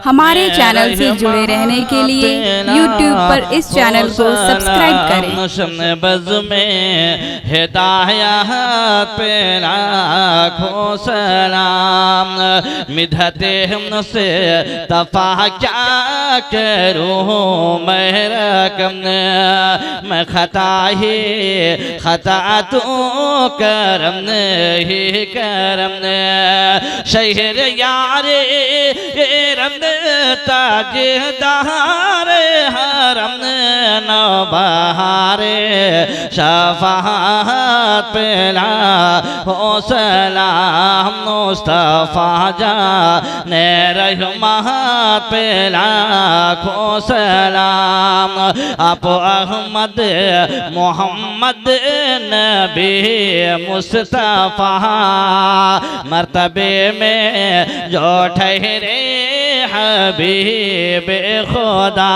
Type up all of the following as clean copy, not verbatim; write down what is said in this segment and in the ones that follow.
हमारे चैनल से जुड़े रहने के लिए YouTube पर इस चैनल को सब्सक्राइब करें। बज़ में हिदायत पे लाखों सलाम, मिधते हमसे तफा क्या करूँ मैं रकम, मैं खता ही खता तू करम ही करम, शहर यारे रम ताजदार हरम नौ बहारे शफाअत पेला हो सलाम, मुस्तफा जाने रहमत पेला खो सलाम, आप अहमद मोहम्मद नबी मुस्तफा मर्तबे में जो ठहरे हबीब खुदा,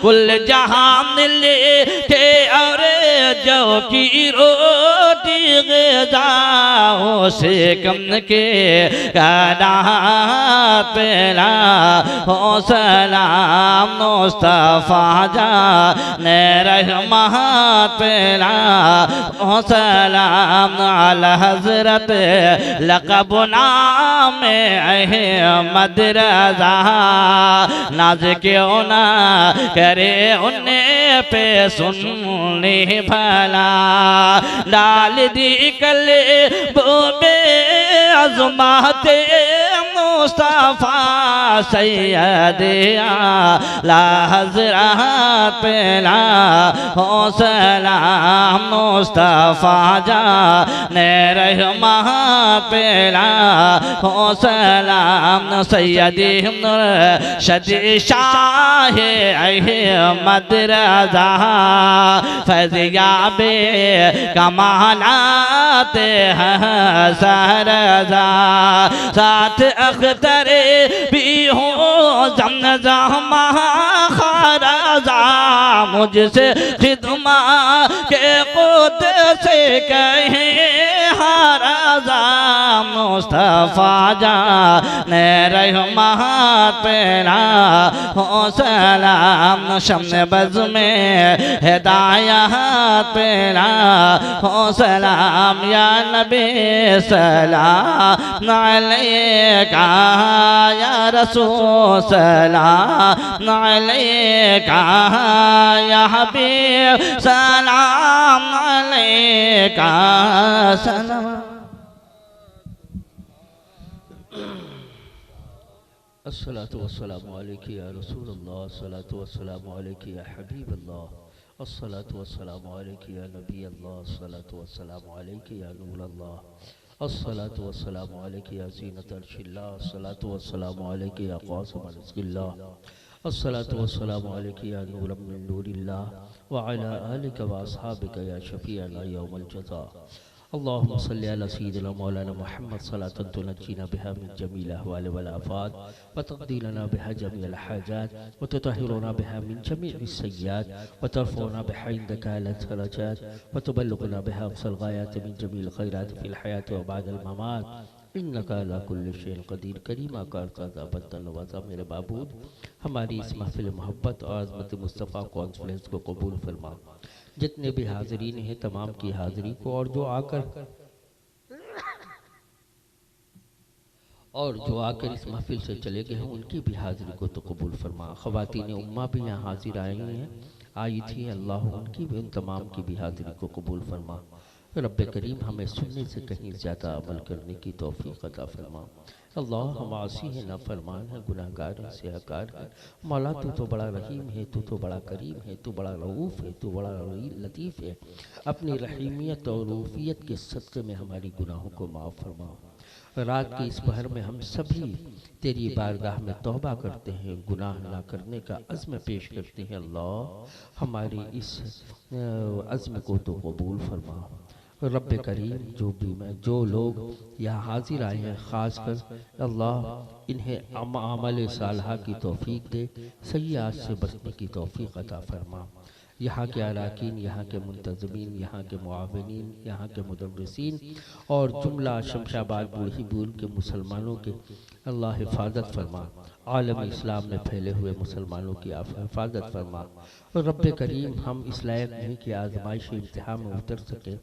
कुल जहां ले के और जो की रोटी ग़िज़ा से कम के कानात पेला हो सलाम, मुस्तफा जाने रहमत पेला हो सलाम, अला हज़रत लक़ब नाम अहमद रज़ा, नाज क्यों ना करे उन्हें पे सुनने भला, डाल दी कले बोबे अज़माते मुस्तफा सैयद आला हज़रत पेला हो सलाम, मुस्तफा जाने रहमत पेला हो सलाम, सैयदी मुर्शिद शाह अहमद रज़ा, फैज़याबे कमालात हसरज़ा, साथ अख्तर भी हो ज़मज़मा खरज़ा, मुझसे खिदमा के खुद से कहे हरज़ा, मुस्तफा जाने रहमत पेला हो सलाम, शम्स बज़ में हिदायत पेला हो सलाम, या नबी सलाम अलैका, या रसूल सलाम अलैका, या हबीब सलाम अलैका सलाम। अस्सलातु वस्सलामु अलैका या रसूलल्लाह, अस्सलातु वस्सलामु अलैका या हबीबल्लाह, अस्सलातु वस्सलामु अलैका या नबीयल्लाह, अस्सलातु वस्सलामु अलैका या नूरल्लाह, अस्सलातु वस्सलामु अलैका या ज़ीनत अर्शिल्लाह, अस्सलातु वस्सलामु अलैका या क़ासिम रिज़्क़िल्लाह, अस्सलातु वस्सलामु अलैका या नूरम मिन नूरिल्लाह, व अला आलिका व अस्हाबिका या शफ़ीअना यौमल जज़ा। अल्लाहुम्मा सल्लि अला सय्यिदिना मौलाना मुहम्मद सलातन तुनज्जीना बिहा मिन जमील अहवाल वल आफ़ात, व तक़दीना बिहा जमीअल हाजात, व तुतहिरुना बिहा मिन जमीअ सय्यात, व तरफ़उना बिहा इंदका अला दरजात, व तुबल्लिगुना बिहा अक़सल ग़ायात मिन जमील ख़ैरात फ़िल हयात व बअदल ममात, इन्नका अला कुल्लि शैइन क़दीर। करीमा कारता बत्तन नवाज़ा मेरे बाबूद, हमारी इस महफ़िल मोहब्बत और अज़मत मुस्तफ़ा कॉन्फ्रेंस को कबूल फरमा। जितने भी हाज़रीन हैं तमाम की हाज़री को, और जो आकर इस महफिल से चले गए हैं उनकी भी हाज़री को तो कबूल फरमा। ख़वातीन उम्मा भी यहाँ हाजिर आई थी, अल्लाह उनकी भी उन तमाम की भी हाज़री को कबूल फरमा। रब्बे करीम हमें सुनने से कहीं ज़्यादा अमल करने की तौफ़ीक़ अता फरमा। अल्लाह हम आसी है, नाफरमान है, गुनाहगार है, सियाकार है। मौला तू तो बड़ा रहीम है, तू तो बड़ा करीम है, तू बड़ा रऊफ़ है, तू बड़ा लतीफ़ है। अपनी रहीमियत और रऊफ़ियत के सदक़े में हमारी गुनाहों को माफ़ फरमा। रात की इस पहर में हम सभी तेरी बारगाह में तौबा करते हैं, गुनाह ना करने का अज़्म पेश करते हैं। अल्लाह हमारी इस अज़्म को तो कबूल फरमा। रब्बे करीम जो लोग यहाँ हाजिर आए हैं, ख़ास कर अल्लाह इन्हें अमल सालहा की तौफ़ीक़ दे, सय्यात से बचने की तौफ़ीक़ अता फरमा। यहाँ के अराकीन, यहाँ के मुंतज़मीन, यहाँ के मुआविनीन, यहाँ के मुदर्रिसीन और जुमला शमशाबाद बूढ़ी बूल के मुसलमानों के अल्लाह हिफाजत फरमा। आलम इस्लाम में फैले हुए मुसलमानों की आप हिफाजत फरमा। और रब्बे करीम हम इस लायक नहीं कि आजमाइश इम्तिहान में उतर सके,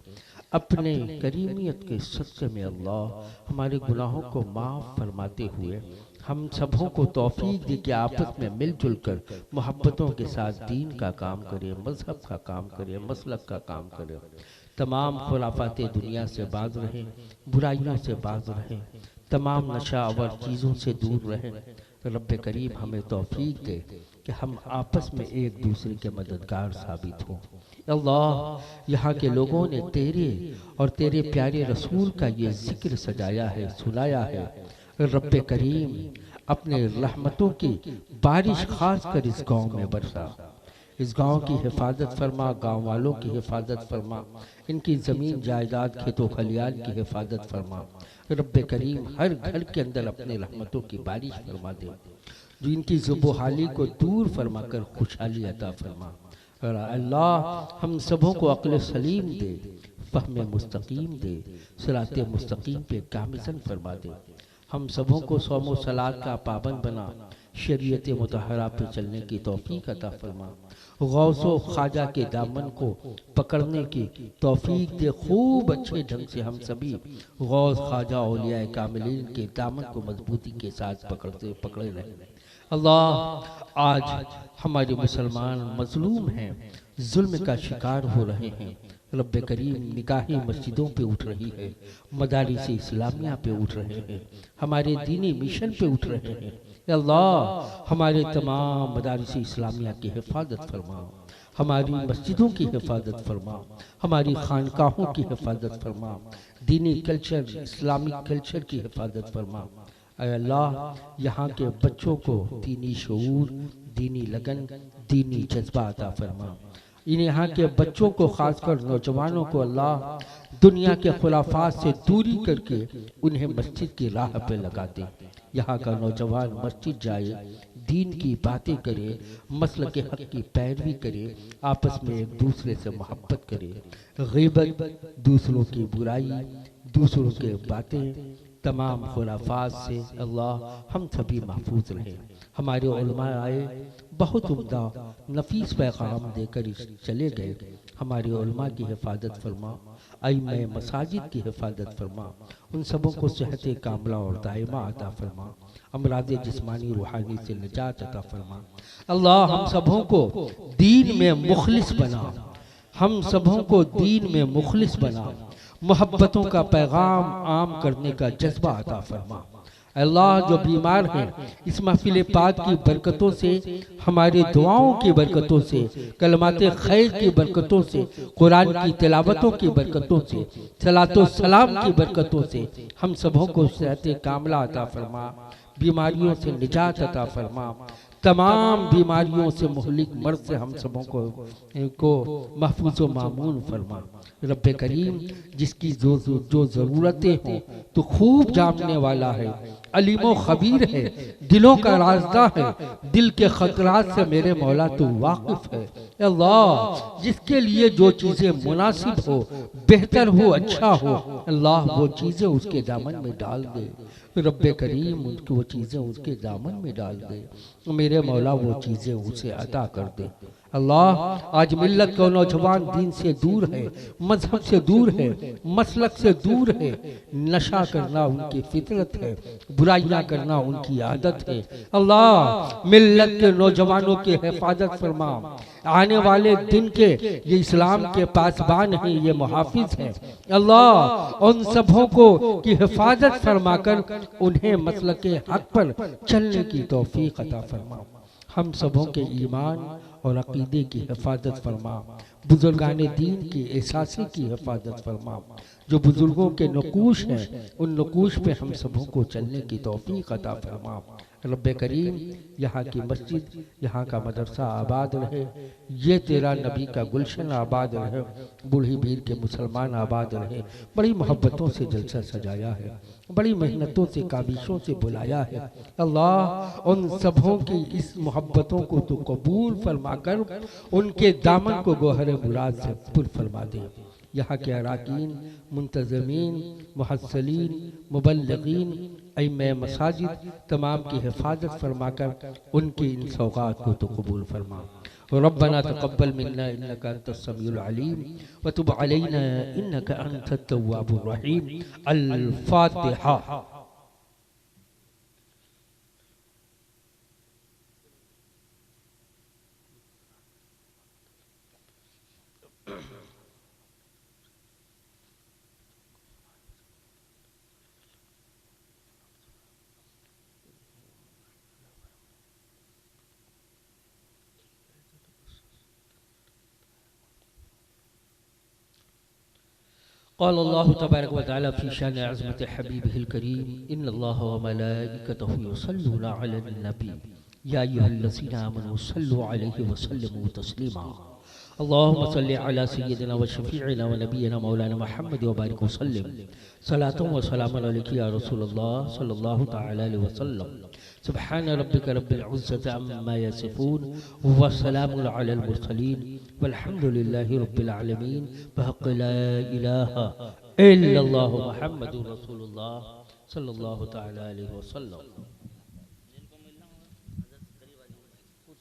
अपने करीमियत के सदक़े में अल्लाह हमारे गुनाहों को माफ़ फरमाते हुए हम सबों को तौफीक दे कि आपस में मिलजुल कर मोहब्बतों के साथ दीन का काम करें, मजहब का काम करें, मसलक का काम करें। तमाम खुराफाते दुनिया से बाज रहें, बुराइयों से बाज रहें, तमाम नशावर चीज़ों से दूर रहें। रब्बे करीम हमें तौफीक दे कि हम आपस में एक दूसरे के मददगार साबित हों। अल्लाह, यहाँ के लोगों ने तेरे और तेरे प्यारे रसूल का ये जिक्र सजाया है, सुनाया है। रब्बे करीम अपने रहमतों की बारिश खास कर इस गांव में बरसा, इस गांव की हिफाजत फरमा, गांव वालों की हिफाजत फरमा, इनकी ज़मीन जायदाद खेतों खलियान की हिफाजत फरमा। रब्बे करीम हर घर के अंदर अपने रहमतों की बारिश फरमा दे, जो इनकी ज़ुबोहाली को दूर फरमा कर खुशहाली अता फरमा। और अल्लाह हम सबों को अक्ल सलीम दे, फ़हम मुस्तकीम दे, सिरात मुस्तकीम पे कामिज़न फरमा दे। हम सबों को सौम सलात का पाबंद बना, शरीयत मुतहरा पे चलने की तौफीक अता फरमा। गौसो ख्वाजा के दामन को पकड़ने की तौफीक दे। खूब अच्छे ढंग से हम सभी गौस ख्वाजा औलिया कामिलीन के दामन को मजबूती के साथ पकड़े रहे। अल्लाह, आज हमारे मुसलमान मजलूम हैं, जुल्म का शिकार हो रहे हैं। रब्बे करीम निकाही मस्जिदों पे उठ रही है, मदारिस इस्लामिया पे उठ रहे हैं, हमारे दीनी मिशन पे उठ रहे हैं। अल्लाह, हमारे तमाम मदारिस इस्लामिया की हिफाजत फरमा, हमारी मस्जिदों की हिफाजत फरमा, हमारी खानकाहों की हिफाजत फरमा, दीनी कल्चर, इस्लामिक कल्चर की हिफाजत फरमा। अल्लाह, यहाँ के बच्चों को दीनी शऊर, दीनी लगन, दीनी जज्बा अता फरमा। इन यहाँ के बच्चों को, खासकर नौजवानों को अल्लाह दुनिया के खुराफात से दूरी करके उन्हें मस्जिद की राह पे लगा दे। यहाँ का नौजवान मस्जिद जाए, दीन की बातें करे, मसल के हक की पैरवी करे, आपस में एक दूसरे से मोहब्बत करे, ग़ीबत, दूसरों की बुराई, दूसरों के बातें, तमाम खुराफात से अल्लाह हम सभी महफूज रहें। हमारे उलमा आए, बहुत उम्दा नफीस पैगाम देकर चले गए। हमारे उलमा की हिफाजत फरमा, आइम्मे मसाजिद की हिफाजत फरमा, उन सबों को सेहत कामला और दायमा अता फरमा, अमराज जिस्मानी रूहानी से निजात अता फरमा। अल्लाह, हम सबों को दीन में मुखलिस बना, हम सबों को दीन में मुखलिस बना, मोहब्बतों का पैगाम आम करने का जज्बा अता फरमा। अल्लाह, जो बीमार हैं, इस महफिल पाक की बरकतों से, हमारे दुआओं की बरकतों से, कलमाते खैर की बरकतों से, कुरान की तिलावतों की बरकतों से, सलातो सलाम की बरकतों से हम सबों को सेहत कामला अता फरमा, बीमारियों से निजात अता फरमा, तमाम बीमारियों से मुहलिक मर्द से हम सबों को महफूज व मामून फरमा। रब्बे करीम, जिसकी जो ज़रूरतें हों तो खूब जानने वाला है, अलीमो खबीर है, दिलों का राज़दार है, दिल के खतरात से मेरे मौला तो वाकिफ है। अल्लाह, जिसके लिए जो चीज़ें मुनासिब हो, बेहतर हो, अच्छा हो, अल्लाह वो चीज़ें उसके दामन में डाल दे। रब्बे करीम, उनकी वो चीज़ें उसके दामन में डाल दे। मेरे मौला वो चीज़ें उसे अता कर दे। अल्लाह, आज मिल्लत का नौजवान दीन से दूर है, मजहब से दूर है, मसलक से दूर है, नशा करना उनकी फितरत है, बुराइयां करना उनकी आदत है। अल्लाह, मिल्लत के नौजवानों की हिफाजत फरमा, आने वाले दिन के ये इस्लाम के पासबान हैं, ये मुहाफिज हैं। अल्लाह, उन सबों को की हिफाजत फरमाकर उन्हें मसलक के हक पर चलने की तौफीक अता फरमा। हम सबों के ईमान और अकीदे की हिफाजत फरमा, बुजुर्गाने दीन की एहसासी की हिफाजत फरमा। जो बुजुर्गों के नकूश हैं, उन नकूश पे हम सबों को चलने की तौफीक अता फरमा। रब्बे करीम यहाँ की मस्जिद, यहाँ का मदरसा आबाद रहे, ये तेरा नबी का गुलशन आबाद रहे, बूढ़ी भीड़ के मुसलमान आबाद रहे। बड़ी मोहब्बतों से जलसा सजाया है, बड़ी मेहनतों से काबिशों से बुलाया है। अल्लाह उन सबों की इस मोहब्बतों को तो कबूल फरमाकर उनके दामन को गोहर मुराद से पुर फरमा दे। यहाँ के अराकीन, मुंतज़मीन, मुहस्सलीन, मुबल्लिगीन, इमाम मसाजिद तमाम की हिफाजत फरमाकर उनकी इन सौगात को तो कबूल फरमा। रब्बना तक़ब्बल मिन्ना इन्नका अंतस समीउल अलीम व तुब अलैना इन्नका अंतत तव्वाबुर रहीम। अल फातिहा। क़ाल अल्लाहु तबारक व तआला फ़ी शान अज़मत हबीबिहिल करीम इन्नल्लाह व मलाइकतहु युसल्लूना अलन नबी या अय्युहल्लज़ीना आमनू सल्लु अलैहि व सल्लिमू तस्लीमा। अल्लाहुम्मा सल्लि अला सय्यिदिना व शफ़ीइना व नबिय्यिना मौलाना मुहम्मद व बारिक व सल्लिम सलातुन व सलामुन अलैका या रसूलल्लाह सल्लल्लाहु तआला अलैहि व सल्लम। सुब्हान रब्बिका रब्बिल इज़्ज़ति अम्मा यसिफून व सलामुन अलल मुरसलीन वल्हम्दुलिल्लाहि रब्बिल आलमीन बहक़्क़ि ला इलाहा इल्लल्लाहु मुहम्मदुर रसूलुल्लाह सल्लल्लाहु तआला अलैहि व सल्लम।